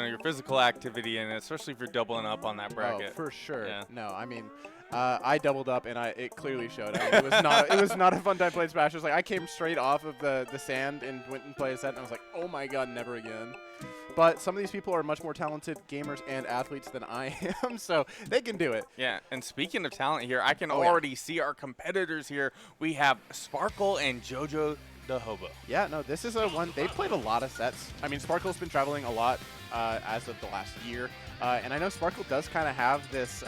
your physical activity in it, especially if you're doubling up on that bracket. Oh, for sure. Yeah. No, I mean, I doubled up, and it clearly showed. I mean, it was not a fun time playing Smash. It was like I came straight off of the sand and went and played a set, and I was like, oh my god, never again. But some of these people are much more talented gamers and athletes than I am, so they can do it. Yeah, and speaking of talent here, I can already see our competitors here. We have Sparkle and JoJoDaHoBo. Yeah, no, this is one. They've played a lot of sets. I mean, Sparkle's been traveling a lot as of the last year, and I know Sparkle does kind of have this.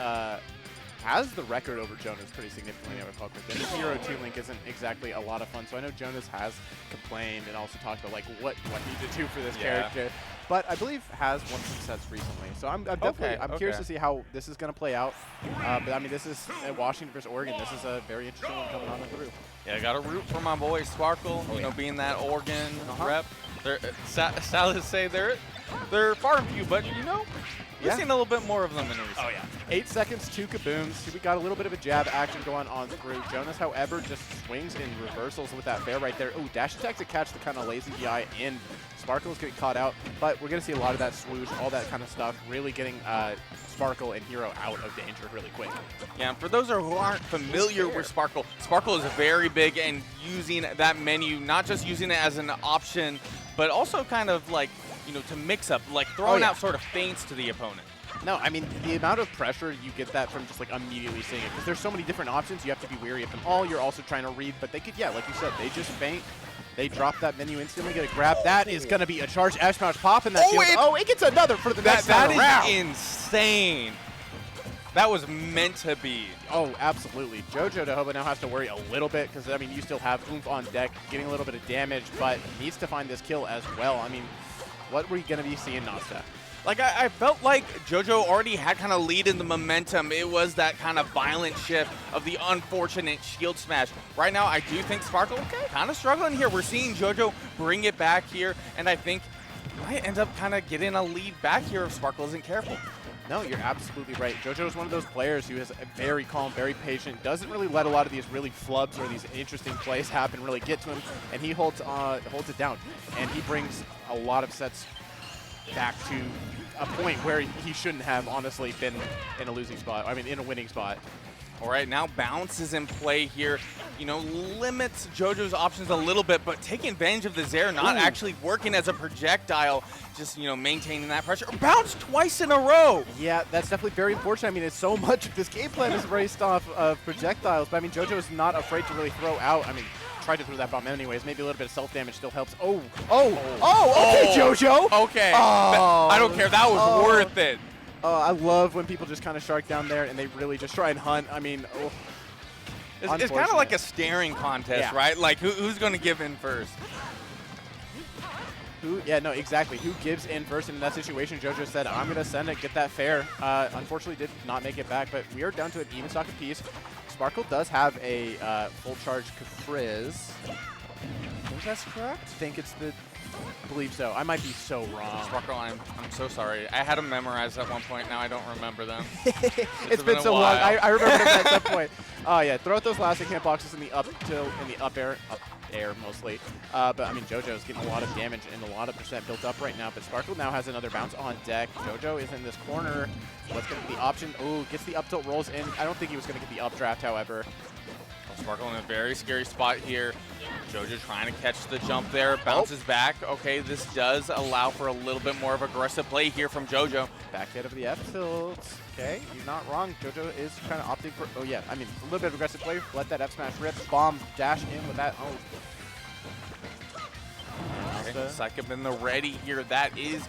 Has the record over Jonas pretty significantly, I recall correctly. And the Hero Toon Link isn't exactly a lot of fun, so I know Jonas has complained and also talked about like what he did do for this character. But I believe has won some sets recently, so I'm definitely curious to see how this is going to play out. But I mean, this is Washington versus Oregon. This is a very interesting one coming on through. Yeah, I got to root for my boy Sparkle. You know, being that Oregon rep. They're sad to say they're far and few, but you know. We've seen a little bit more of them in recent. 8 seconds, 2 kabooms. We got a little bit of a jab action going on through. Jonas, however, just swings in reversals with that fair right there. Oh, dash attack to catch the kind of lazy DI in. Sparkle's getting caught out, but we're going to see a lot of that swoosh, all that kind of stuff, really getting Sparkle and Hero out of danger really quick. Yeah, and for those who aren't familiar with Sparkle, Sparkle is very big and using that menu, not just using it as an option, but also kind of like, to mix up, like throwing out sort of feints to the opponent. No, I mean, the amount of pressure you get that from just like immediately seeing it, because there's so many different options, you have to be wary of them all. You're also trying to read, but they could, like you said, they just feint. They drop that menu instantly, get a grab. That is going to be a charge F smash pop in that shield. It gets another for the next round. That is insane. That was meant to be. Oh, absolutely. JoJoDaHoBo now has to worry a little bit because, I mean, you still have Oomph on deck, getting a little bit of damage, but needs to find this kill as well. I mean, what were you going to be seeing, Nasta? Like, I felt like JoJo already had kind of lead in the momentum. It was that kind of violent shift of the unfortunate shield smash. Right now, I do think Sparkle kind of struggling here. We're seeing JoJo bring it back here, and I think might end up kind of getting a lead back here if Sparkle isn't careful. No, you're absolutely right. JoJo is one of those players who is very calm, very patient, doesn't really let a lot of these really flubs or these interesting plays happen, really get to him, and he holds it down. And he brings a lot of sets back to a point where he shouldn't have honestly been in a losing spot. I mean, in a winning spot. All right, now bounce is in play here. Limits JoJo's options a little bit, but taking advantage of the Zair not actually working as a projectile, just, maintaining that pressure. Bounce twice in a row. Yeah, that's definitely very unfortunate. I mean, it's so much of this game plan is based off of projectiles, but I mean, JoJo is not afraid to really throw out. I mean, tried to throw that bomb anyways. Maybe a little bit of self-damage still helps. Okay, JoJo. Okay. I don't care. That was worth it. I love when people just kind of shark down there and they really just try and hunt. I mean, it's kind of like a staring contest, right? Like, who's going to give in first? Yeah, no, exactly. Who gives in first in that situation? JoJo said, I'm going to send it, get that fair. Unfortunately, did not make it back, but we are down to an even stock apiece. Sparkle does have a full charge Capriz. I think that's correct. I think it's the... I believe so. I might be so wrong. Sparkle, I'm so sorry. I had them memorized at one point. Now I don't remember them. It's been so long. I remember them at some point. Oh yeah, throw out those lasting hitboxes in the up air mostly. But I mean, JoJo's getting a lot of damage and a lot of percent built up right now. But Sparkle now has another bounce on deck. JoJo is in this corner. What's going to be the option? Oh, gets the up tilt, rolls in. I don't think he was going to get the updraft, however. Sparkle in a very scary spot here. JoJo trying to catch the jump there, bounces back. Okay, this does allow for a little bit more of aggressive play here from JoJo. Back head of the F tilt. Okay, he's not wrong. JoJo is kind of opting for, I mean, a little bit of aggressive play. Let that F smash rip, bomb, dash in with that. Okay, Psychic in the ready here. That is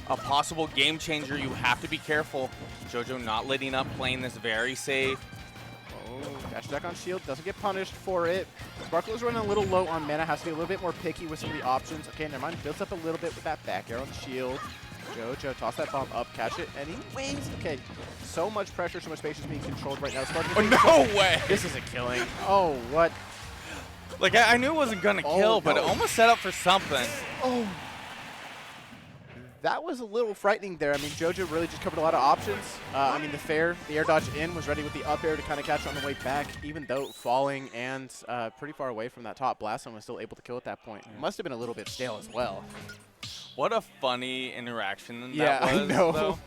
a possible game changer. You have to be careful. JoJo not letting up, playing this very safe. Dash attack on shield, doesn't get punished for it. Sparkle is running a little low on mana, has to be a little bit more picky with some of the options. Okay, never mind, builds up a little bit with that back air on the shield. JoJo, toss that bomb up, catch it anyways. Okay, so much pressure, so much space is being controlled right now. No way! This is a killing. Oh, what? Like, I knew it wasn't going to kill, but it almost set up for something. Oh. That was a little frightening there. I mean, JoJo really just covered a lot of options. I mean, the air dodge in, was ready with the up air to kind of catch on the way back, even though falling and pretty far away from that top blast zone was still able to kill at that point. It must have been a little bit stale as well. What a funny interaction Yeah, that was, I know. though.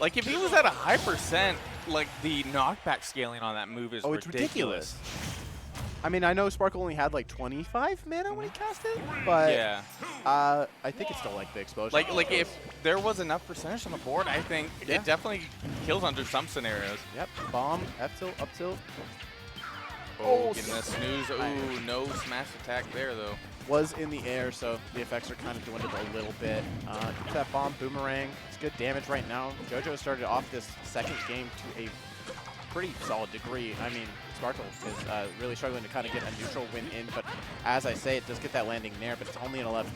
Like, if he was at a high percent, like, the knockback scaling on that move is It's ridiculous. I mean, I know Sparkle only had like 25 mana when he cast it, but Yeah. I think it's still like the exposure. Like if there was enough percentage on the board, I think it definitely kills under some scenarios. Yep, bomb, F tilt, up tilt. Oh, getting a snooze. Ooh, no smash attack there, though. Was in the air, so the effects are kind of dwindled a little bit. Gets that bomb, boomerang. It's good damage right now. JoJo started off this second game to a pretty solid degree. I mean, Sparkle is really struggling to kind of get a neutral win in, but as I say, it does get that landing there, but it's only an 11%.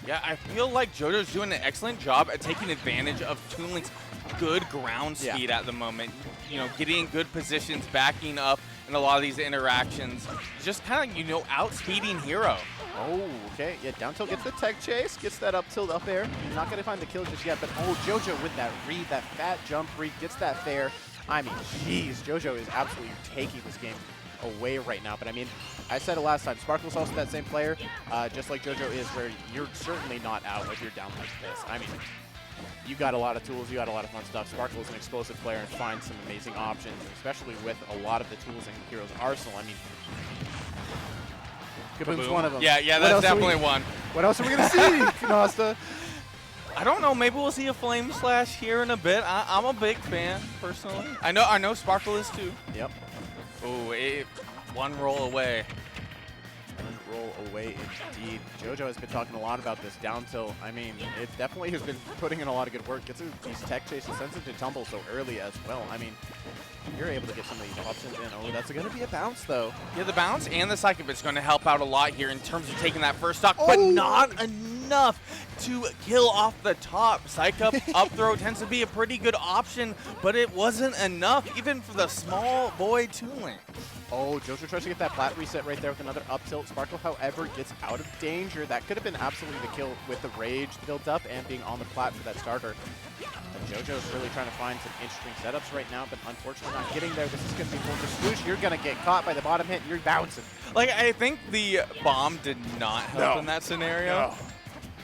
Yeah, I feel like JoJo's doing an excellent job at taking advantage of Toon Link's good ground speed at the moment. You know, getting in good positions, backing up in a lot of these interactions. Just kind of, you know, outspeeding Hero. Oh, okay. Yeah, down tilt gets the tech chase, gets that up tilt up air. Not going to find the kill just yet, but oh, JoJo with that read, that fat jump read, gets that fair. I mean, jeez, JoJo is absolutely taking this game away right now. But I mean, I said it last time, Sparkle's also that same player, just like JoJo is, where you're certainly not out if you're down like this. I mean, you got a lot of tools, you got a lot of fun stuff. Sparkle is an explosive player and finds some amazing options, especially with a lot of the tools in Hero's arsenal. I mean, Kaboom's one of them. Yeah, that's definitely one. What else are we going to see, Kanasta? I don't know. Maybe we'll see a Flame Slash here in a bit. I'm a big fan, personally. I know Sparkle is too. Yep. Oh, one roll away. One roll away indeed. JoJo has been talking a lot about this down tilt. I mean, it definitely has been putting in a lot of good work. Gets these tech chases, sends it to tumble so early as well. I mean, you're able to get some of these options in. Oh, that's going to be a bounce, though. Yeah, the bounce and the Psychic Bit's going to help out a lot here in terms of taking that first stock, but not enough to kill off the top. Psych up throw tends to be a pretty good option, but it wasn't enough, even for the small boy Toon Link. Oh, JoJo tries to get that flat reset right there with another up tilt. Sparkle, however, gets out of danger. That could have been absolutely the kill with the rage built up and being on the plat for that starter. And JoJo's really trying to find some interesting setups right now, but unfortunately not getting there. This is going to be for the swoosh. You're going to get caught by the bottom hit. You're bouncing. Like, I think the bomb did not help in that scenario. No,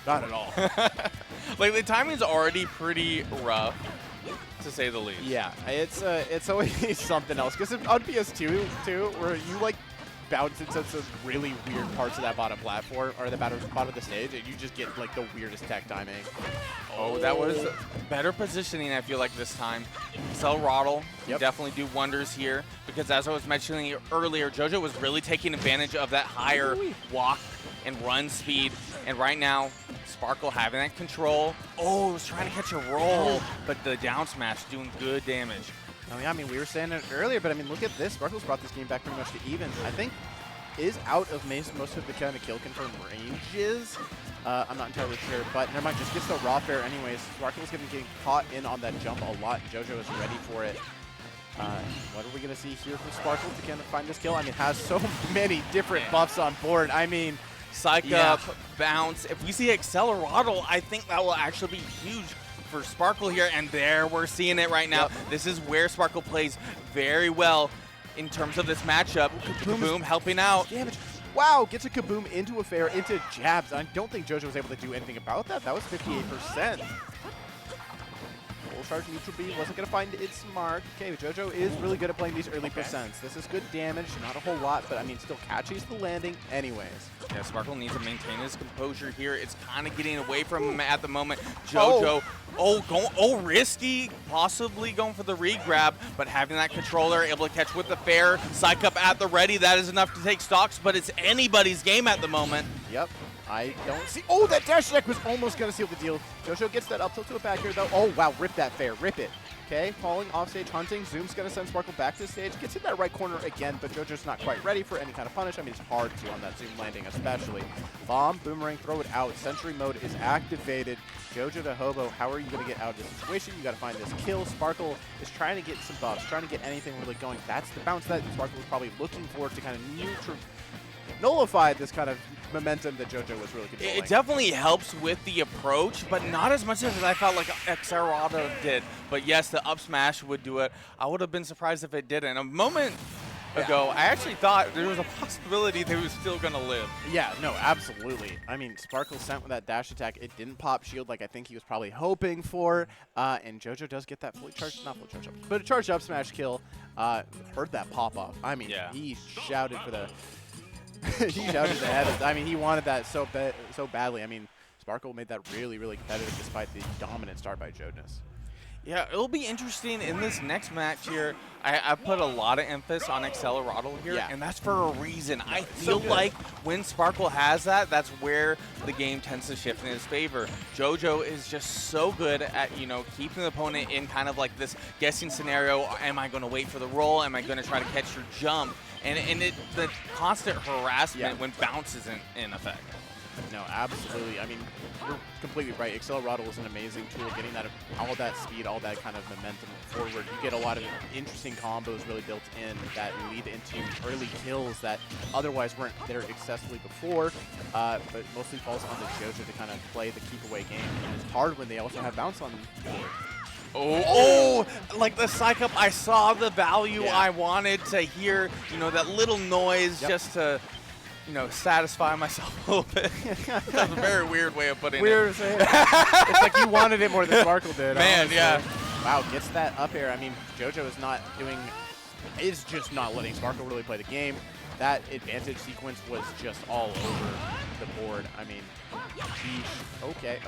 not at all. Like, the timing's already pretty rough, to say the least. Yeah, it's always something else. Because on PS2, too, where you, like, bounce into some really weird parts of that bottom platform, or the bottom of the stage, and you just get, like, the weirdest tech timing. Oh, that was better positioning, I feel like, this time. Acceleratl definitely do wonders here, because as I was mentioning earlier, JoJo was really taking advantage of that higher walk and run speed, and right now, Sparkle having that control. Oh, was trying to catch a roll, but the down smash doing good damage. I mean, we were saying it earlier, but I mean, look at this. Sparkle's brought this game back pretty much to even. I think is out of most of the kind of kill confirm ranges. I'm not entirely sure, but never mind. Just gets the raw fair anyways. Sparkle's going to be getting caught in on that jump a lot. JoJo is ready for it. What are we going to see here from Sparkle to kind of find this kill? I mean, has so many different buffs on board. I mean, Psych up, bounce. If we see Acceleratl, I think that will actually be huge for Sparkle here, and there we're seeing it right now. This is where Sparkle plays very well in terms of this matchup. Kaboom helping out. Damage. Wow, gets a Kaboom into a fair, into jabs. I don't think JoJo was able to do anything about that. That was 58%. Full charge neutral B wasn't going to find its mark. Okay, JoJo is really good at playing these early percents. This is good damage, not a whole lot, but I mean, still catches the landing anyways. Yeah, Sparkle needs to maintain his composure here. It's kind of getting away from him at the moment. JoJo, risky, possibly going for the re-grab, but having that controller, able to catch with the fair, Psych up at the ready, that is enough to take stocks, but it's anybody's game at the moment. Yep. I don't see. Oh, that dash attack was almost going to seal the deal. JoJo gets that up tilt to a back here, though. Oh, wow. Rip that fair. Rip it. Okay. Falling off stage, hunting. Zoom's going to send Sparkle back to the stage. Gets in that right corner again, but JoJo's not quite ready for any kind of punish. I mean, it's hard to on that Zoom landing, especially. Bomb, boomerang, throw it out. Sentry mode is activated. JoJoDaHoBo, how are you going to get out of this situation? You got to find this kill. Sparkle is trying to get some buffs, trying to get anything really going. That's the bounce that Sparkle was probably looking for to kind of nullify this kind of momentum that JoJo was really controlling. It definitely helps with the approach, but not as much as I felt like Acceleratl did. But yes, the up smash would do it. I would have been surprised if it didn't. A moment ago, I actually thought there was a possibility they were still going to live. Yeah, no, absolutely. I mean, Sparkle sent with that dash attack. It didn't pop shield like I think he was probably hoping for. And JoJo does get that fully charged, not fully charged up, but a charged up smash kill. Heard that pop off. I mean, he shouted for the he shouted the head. I mean, he wanted that so badly. I mean, Sparkle made that really, really competitive despite the dominant start by JoJo's. Yeah, it'll be interesting in this next match here. I put a lot of emphasis on Accelerado here, and that's for a reason. I feel like when Sparkle has that, that's where the game tends to shift in his favor. JoJo is just so good at, you know, keeping the opponent in kind of like this guessing scenario. Am I going to wait for the roll? Am I going to try to catch your jump? And the constant harassment when bounce isn't in effect. No, absolutely. I mean, you're completely right. Accelerado is an amazing tool, getting that all that speed, all that kind of momentum forward. You get a lot of interesting combos really built in that lead into early kills that otherwise weren't there excessively before, but mostly falls on the JoJo to kind of play the keep away game. And it's hard when they also have bounce on board. Oh, like the psych up, I saw the value I wanted to hear, you know, that little noise just to, you know, satisfy myself a little bit. That's a very weird way of putting it. It's like you wanted it more than Sparkle did. Man, honestly. yeah. Wow, gets that up air. I mean, JoJo is just not letting Sparkle really play the game. That advantage sequence was just all over the board. I mean, geesh. Okay.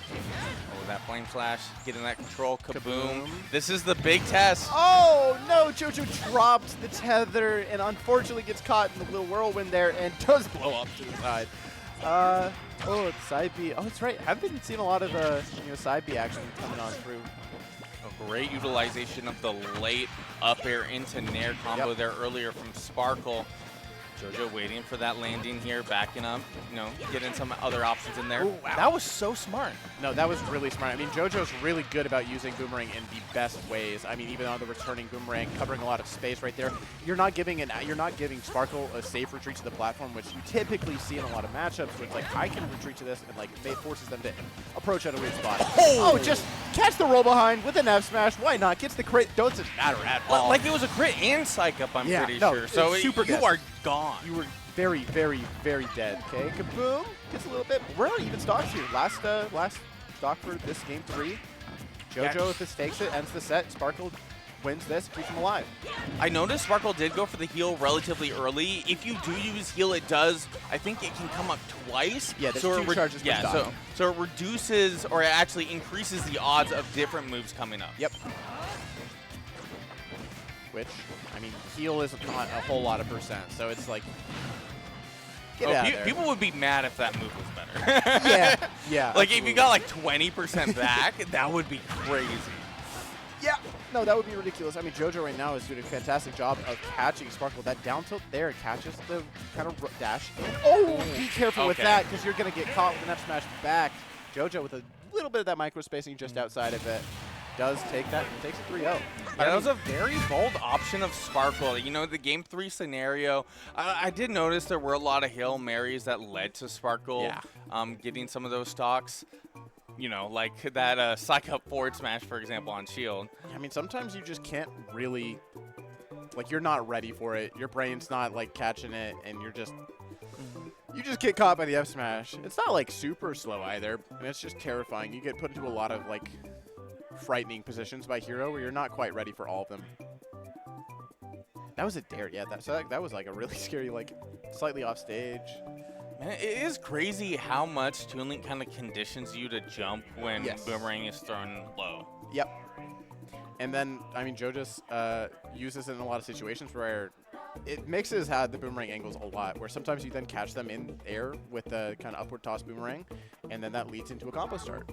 Oh, that flame flash, getting that control, kaboom. This is the big test. Oh, no, JoJo dropped the tether and unfortunately gets caught in the little whirlwind there and does blow up to the side. Oh, it's side B. Oh, that's right. I've been seeing a lot of side B action coming on through. A great utilization of the late up air into nair combo there earlier from Sparkle. JoJo waiting for that landing here, backing up, you know, getting some other options in there. Ooh, wow. That was so smart. No, that was really smart. I mean, JoJo's really good about using Boomerang in the best ways. I mean, even on the returning Boomerang, covering a lot of space right there. You're not giving Sparkle a safe retreat to the platform, which you typically see in a lot of matchups, where it's like, I can retreat to this, and like it forces them to approach at a weird spot. Oh, just catch the roll behind with an F smash. Why not? Gets the crit. Doesn't matter at all. Like it was a crit and psych up, I'm pretty sure. So you are gone. You were very, very, very dead. Okay, kaboom. Gets a little bit. We're on even stocks here. Last stock for this game 3. JoJo, if this takes it, ends the set. Sparkle wins this, keeps him alive. I noticed Sparkle did go for the heal relatively early. If you do use heal, it does. I think it can come up twice. Yeah, there's 2 charges per stock. So it reduces, or it actually increases the odds of different moves coming up. Yep. Which, I mean, heal is not a whole lot of percent, so it's like, get out of there. People would be mad if that move was better. yeah. Like if you got like 20% back, that would be crazy. Yeah. No, that would be ridiculous. I mean, JoJo right now is doing a fantastic job of catching Sparkle. That down tilt there catches the kind of dash. Oh, be careful with that because you're going to get caught with an F smash back. JoJo with a little bit of that micro spacing just outside of it. Does take that and takes a 3-0. Yeah, that was a very bold option of Sparkle. You know, the game 3 scenario, I did notice there were a lot of Hail Marys that led to Sparkle getting some of those stocks. You know, like that psych up forward smash, for example, on shield. I mean, sometimes you just can't really, like, you're not ready for it. Your brain's not, like, catching it, and you're just, you just get caught by the F smash. It's not, like, super slow either, and it's just terrifying. You get put into a lot of, like, frightening positions by hero where you're not quite ready for all of them. That was a dare, yeah. That was like a really scary, like slightly off stage. Man, it is crazy how much Toon Link kind of conditions you to jump when Boomerang is thrown low. Yep. And then, I mean, JoJo uses it in a lot of situations where it mixes the Boomerang angles a lot, where sometimes you then catch them in air with the kind of upward toss Boomerang, and then that leads into a combo start.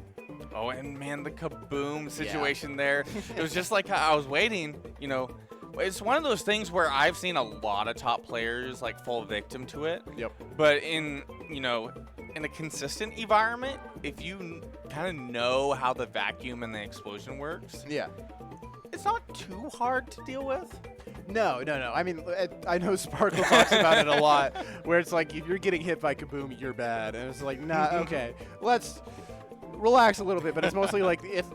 Oh, and man, the kaboom situation there. It was just like how I was waiting, you know. It's one of those things where I've seen a lot of top players like fall victim to it. Yep. But in, you know, in a consistent environment, if you kind of know how the vacuum and the explosion works, it's not too hard to deal with. No. I mean, I know Sparkle talks about it a lot, where it's like, if you're getting hit by kaboom, you're bad. And it's like, nah, okay, let's relax a little bit. But it's mostly like, if